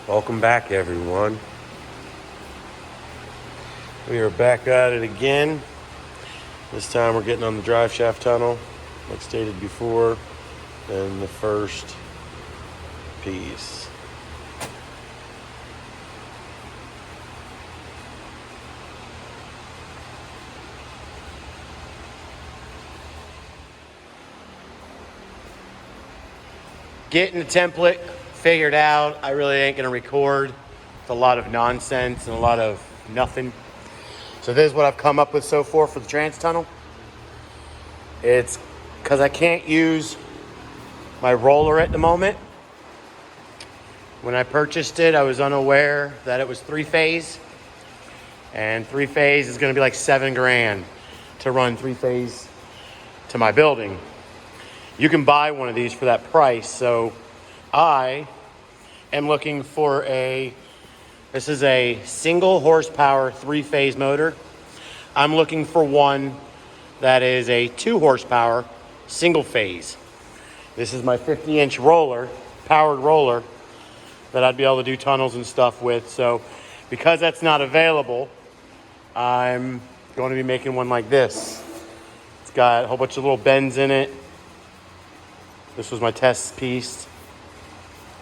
Welcome back, everyone. We are back at it again. This time we're getting on the Driveshaft tunnel, like stated before, and the first piece. Getting the template figured out. I really ain't gonna record. It's a lot of nonsense and a lot of nothing. So this is what I've come up with so far for the trans tunnel. It's because I can't use my roller at the moment. When I purchased it, I was unaware that it was 3-phase. And 3-phase is gonna be like $7 grand to run 3-phase to my building. You can buy one of these for that price. So I am looking for this is a single horsepower 3-phase motor. I'm looking for one that is a 2 horsepower single phase. This is my 50-inch roller, powered roller, that I'd be able to do tunnels and stuff with. So because that's not available, I'm going to be making one like this. It's got a whole bunch of little bends in it. This was my test piece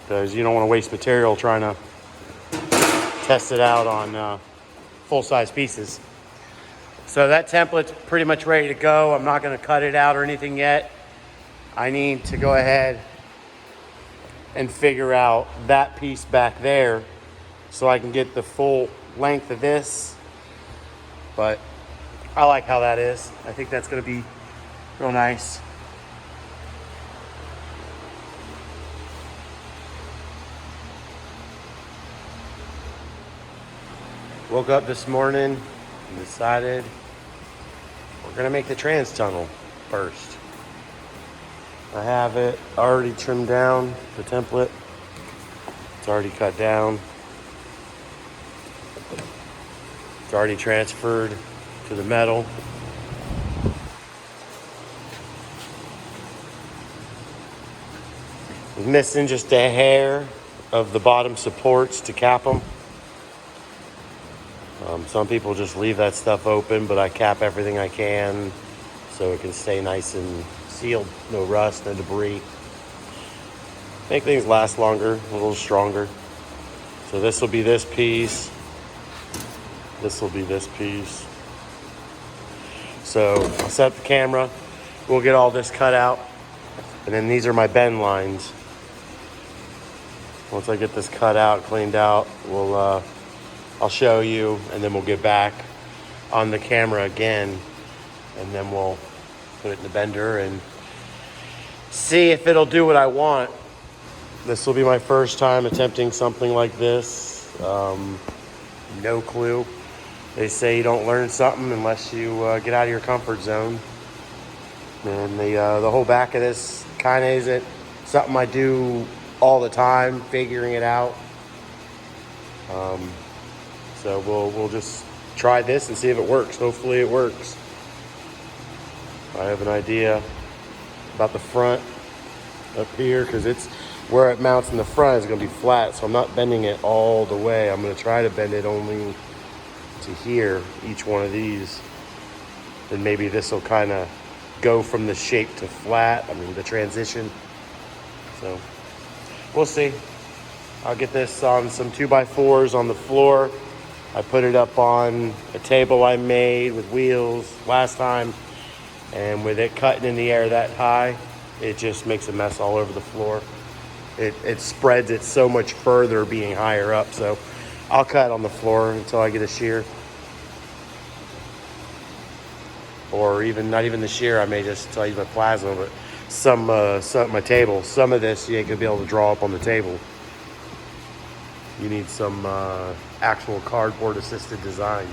because you don't want to waste material trying to test it out on full-size pieces. So that template's pretty much ready to go. I'm not going to cut it out or anything yet. I need to go ahead and figure out that piece back there so I can get the full length of this. But I like how that is. I think that's going to be real nice. Woke up this morning and decided we're gonna make the trans tunnel first. I have it already trimmed down, the template. It's already cut down. It's already transferred to the metal. I was missing just a hair of the bottom supports to cap them. Some people just leave that stuff open, but I cap everything I can so it can stay nice and sealed. No rust, no debris. Make things last longer, a little stronger. So this will be this piece. This will be this piece. So I'll set up the camera. We'll get all this cut out. And then these are my bend lines. Once I get this cut out, cleaned out, I'll show you, and then we'll get back on the camera again, and then we'll put it in the bender and see if it'll do what I want. This will be my first time attempting something like this. No clue. They say you don't learn something unless you get out of your comfort zone. And the whole back of this kind of isn't something I do all the time, figuring it out. So we'll just try this and see if it works. Hopefully it works. I have an idea about the front up here because it's where it mounts in the front is going to be flat. So I'm not bending it all the way. I'm going to try to bend it only to here, each one of these. And maybe this will kind of go from the shape to flat. I mean, the transition. So we'll see. I'll get this on some 2x4s on the floor. I put it up on a table I made with wheels last time, and with it cutting in the air that high, it just makes a mess all over the floor. It spreads it so much further being higher up, so I'll cut on the floor until I get a shear. Or not even the shear, I may just use my plasma, but some my table, some of this you ain't gonna be able to draw up on the table. You need some actual cardboard assisted design.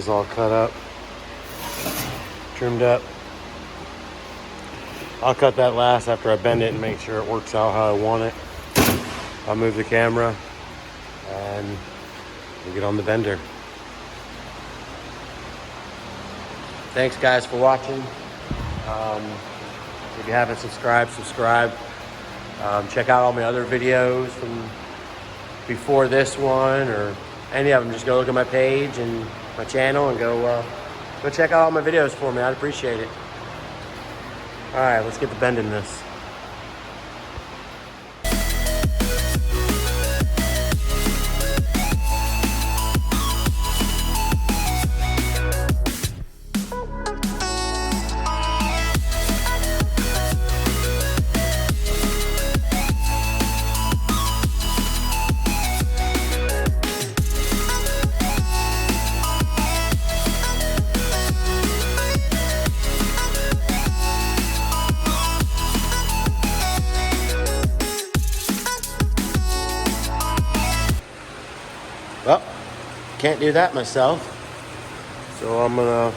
is all cut up, trimmed up. I'll cut that last after I bend it and make sure it works out how I want it. I'll move the camera and we'll get on the bender. Thanks guys for watching. If you haven't subscribed, subscribe. Check out all my other videos from before this one or any of them. Just go look at my page and my channel and go check out all my videos for me. I'd appreciate it. All right, let's get to bending this. Well, can't do that myself, so I'm gonna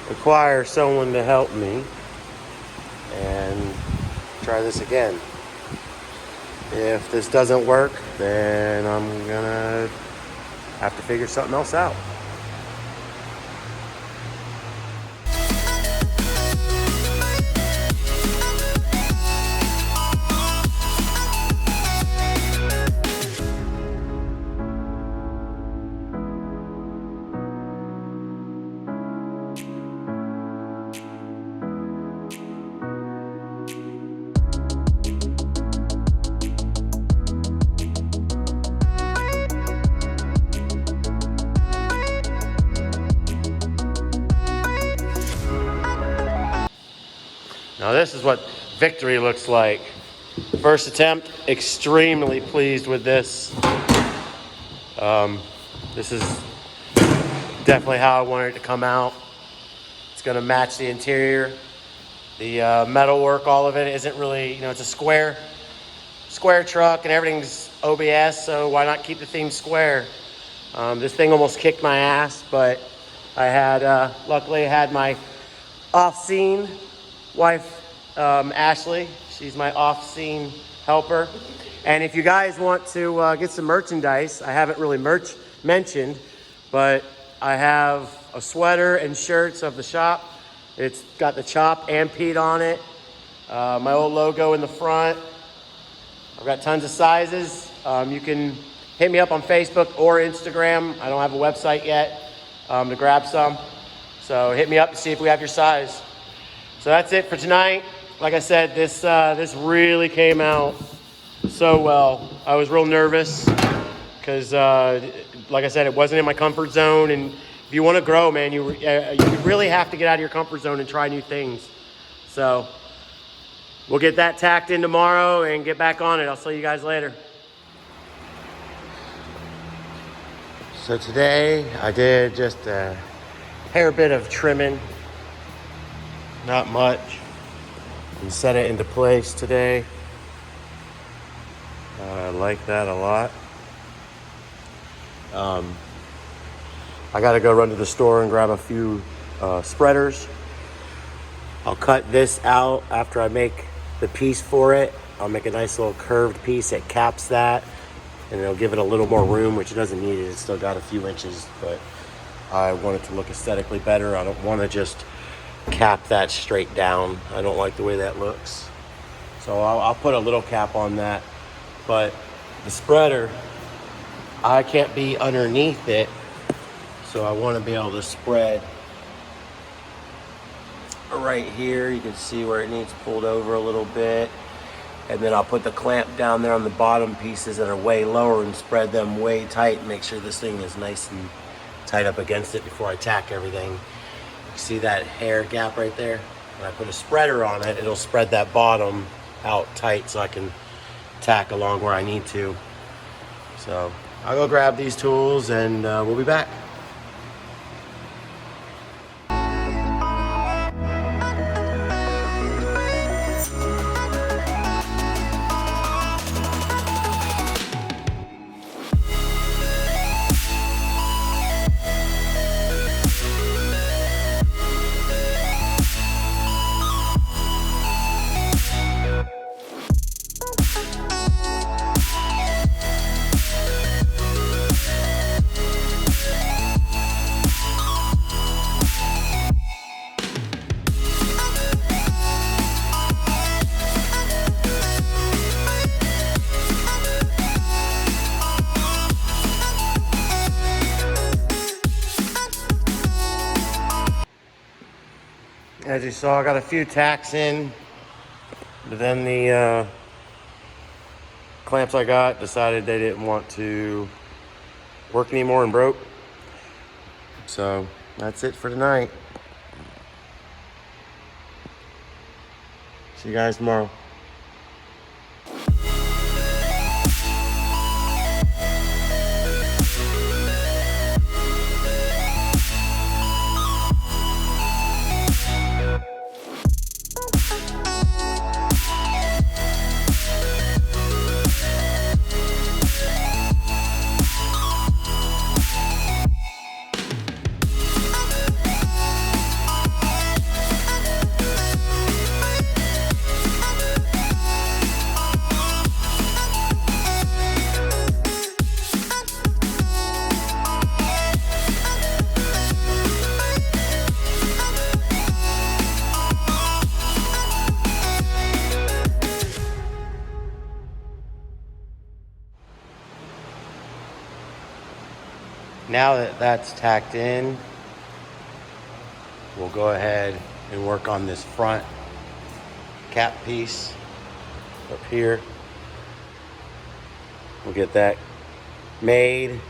require someone to help me and try this again. If this doesn't work, then I'm gonna have to figure something else out. Now this is what victory looks like. First attempt, extremely pleased with this. This is definitely how I wanted it to come out. It's gonna match the interior. The metal work, all of it isn't really, it's a square truck and everything's OBS, so why not keep the theme square? This thing almost kicked my ass, but I had, luckily I had my off-scene wife, Ashley. She's my off-scene helper. And if you guys want to get some merchandise, I haven't really mentioned, but I have a sweater and shirts of the shop. It's got the Chop and Pete on it. My old logo in the front. I've got tons of sizes. You can hit me up on Facebook or Instagram. I don't have a website yet to grab some. So hit me up to see if we have your size. So that's it for tonight. Like I said, this really came out so well. I was real nervous because, like I said, it wasn't in my comfort zone. And if you want to grow, man, you really have to get out of your comfort zone and try new things. So we'll get that tacked in tomorrow and get back on it. I'll see you guys later. So today I did just a hair bit of trimming. Not much. And set it into place today. I like that a lot. I gotta go run to the store and grab a few spreaders. I'll cut this out after I make the piece for it. I'll make a nice little curved piece that caps that, and it'll give it a little more room, which it doesn't need it. It's still got a few inches, but I want it to look aesthetically better. I don't want to just cap that straight down. I don't like the way that looks. So I'll put a little cap on that. But the spreader, I can't be underneath it. So I want to be able to spread right here. You can see where it needs pulled over a little bit. And then I'll put the clamp down there on the bottom pieces that are way lower and spread them way tight and make sure this thing is nice and tight up against it before I tack everything. See that hair gap right there? When I put a spreader on it, it'll spread that bottom out tight so I can tack along where I need to. So I'll go grab these tools and we'll be back. As you saw, I got a few tacks in, but then the clamps I got decided they didn't want to work anymore and broke. So that's it for tonight. See you guys tomorrow. Now that that's tacked in, we'll go ahead and work on this front cap piece up here. We'll get that made,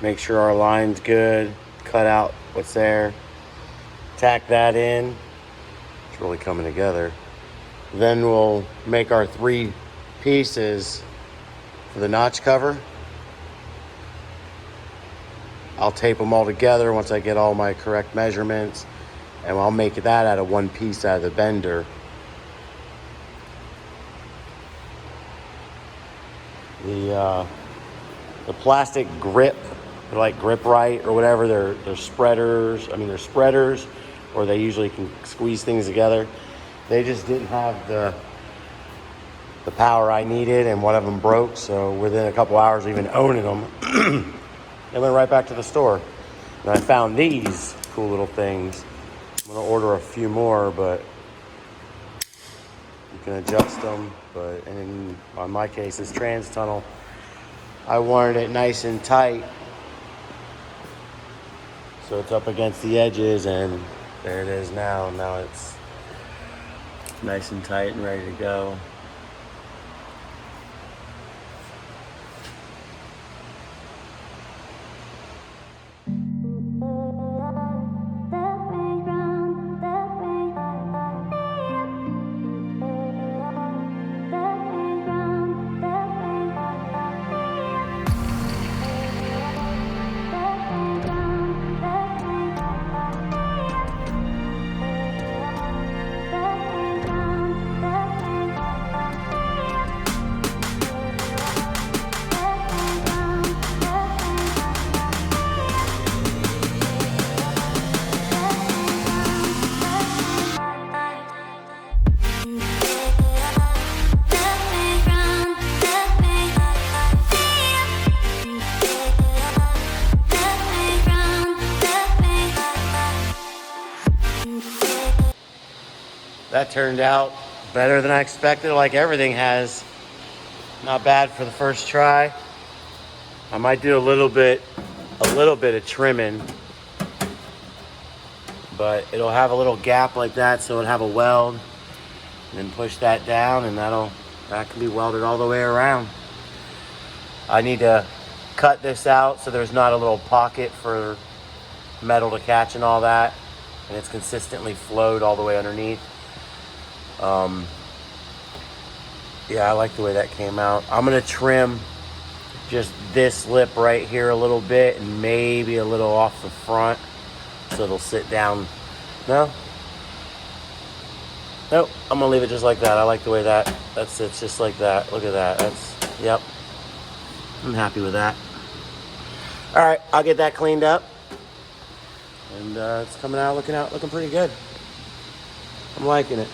make sure our line's good, cut out what's there, tack that in. It's really coming together. Then we'll make our 3 pieces for the notch cover. I'll tape them all together once I get all my correct measurements, and I'll make that out of 1 piece out of the bender. The plastic grip, they're like Grip Right or whatever, they're spreaders. I mean, they're spreaders, or they usually can squeeze things together. They just didn't have the power I needed, and one of them broke, so within a couple hours of even owning them, I went right back to the store, and I found these cool little things. I'm gonna order a few more, but you can adjust them. But in my case, this trans tunnel, I wanted it nice and tight, so it's up against the edges, and there it is now. Now it's nice and tight and ready to go. That turned out better than I expected, like everything has. Not bad for the first try. I might do a little bit of trimming, but it'll have a little gap like that, so it'll have a weld, and then push that down, and that can be welded all the way around. I need to cut this out so there's not a little pocket for metal to catch and all that, and it's consistently flowed all the way underneath. Yeah, I like the way that came out. I'm gonna trim just this lip right here a little bit, and maybe a little off the front, so it'll sit down. Nope, I'm gonna leave it just like that. I like the way that sits, just like that. Look at that. Yep, I'm happy with that. All right, I'll get that cleaned up, and it's coming out looking pretty good. I'm liking it.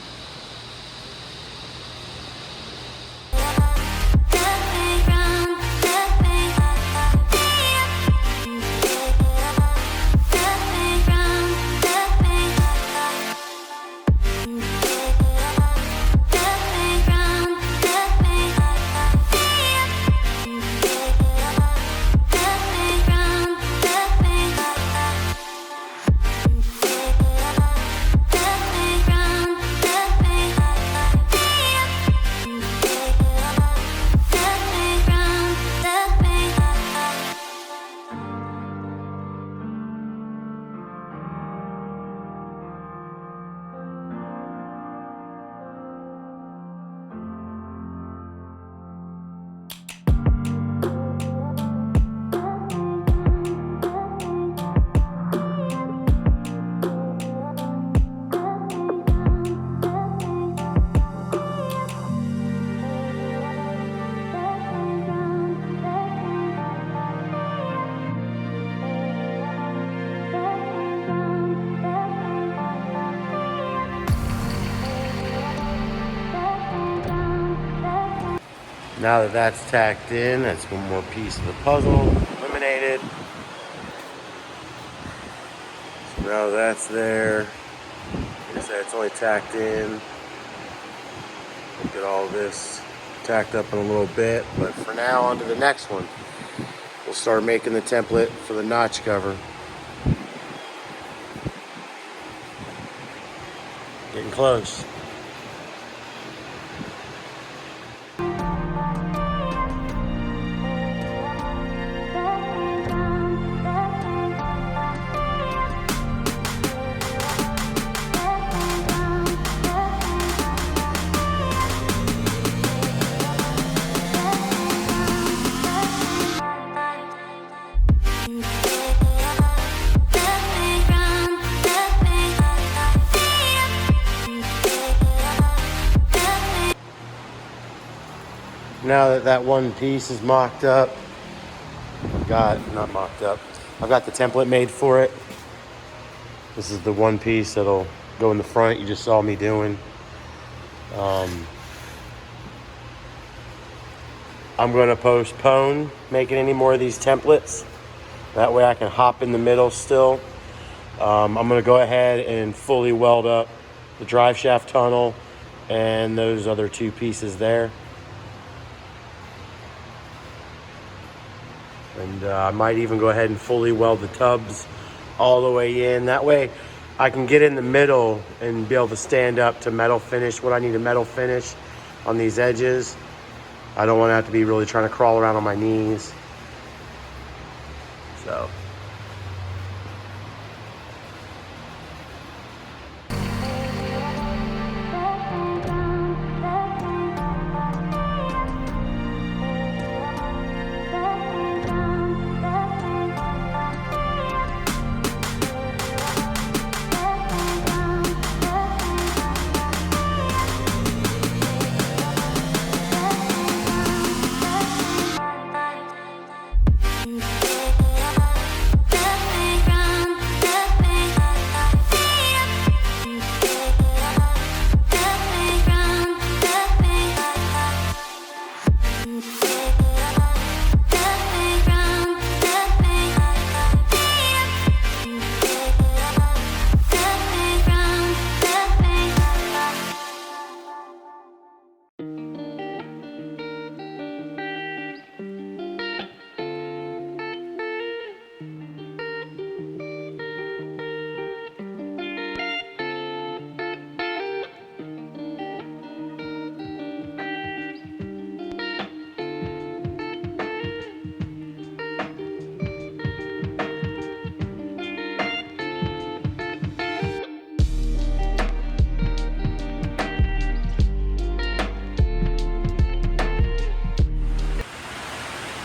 Now that that's tacked in, that's one more piece of the puzzle eliminated. So now that's there. Like I said, it's only tacked in. We'll get all this tacked up in a little bit, but for now, on to the next one. We'll start making the template for the notch cover. Getting close. Now that that one piece is mocked up, I've got the template made for it. This is the one piece that'll go in the front you just saw me doing. I'm going to postpone making any more of these templates. That way I can hop in the middle still. I'm going to go ahead and fully weld up the drive shaft tunnel and those other two pieces there. And I might even go ahead and fully weld the tubs all the way in. That way I can get in the middle and be able to stand up to metal finish what I need to metal finish on these edges. I don't want to have to be really trying to crawl around on my knees. So.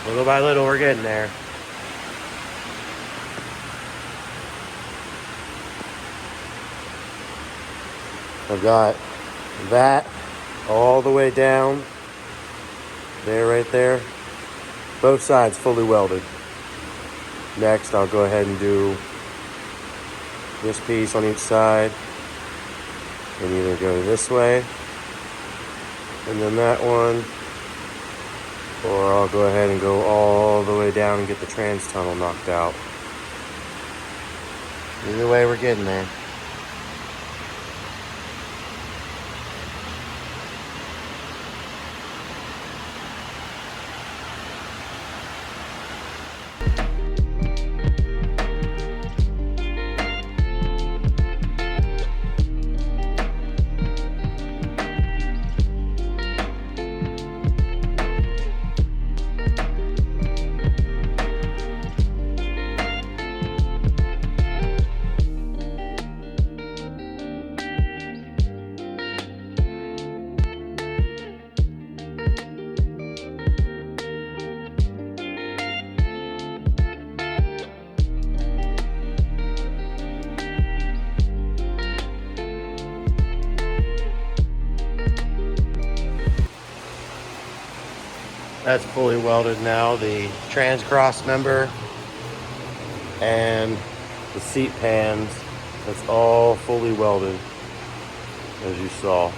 Little by little, we're getting there. I've got that all the way down there, right there. Both sides fully welded. Next, I'll go ahead and do this piece on each side and either go this way and then that one, or I'll go ahead and go all the way down and get the trans tunnel knocked out. Either way, we're getting there. That's fully welded now. The trans cross member and the seat pans, that's all fully welded, as you saw.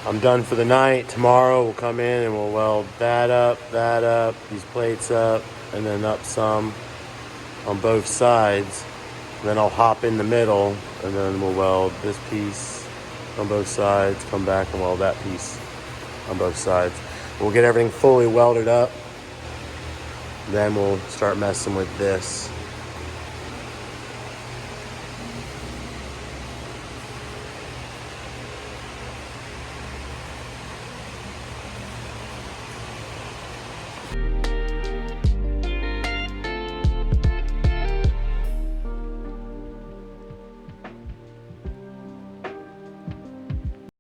I'm done for the night. Tomorrow we'll come in and we'll weld that up, these plates up, and then up some on both sides. And then I'll hop in the middle and then we'll weld this piece on both sides, come back and weld that piece on both sides. We'll get everything fully welded up. Then we'll start messing with this.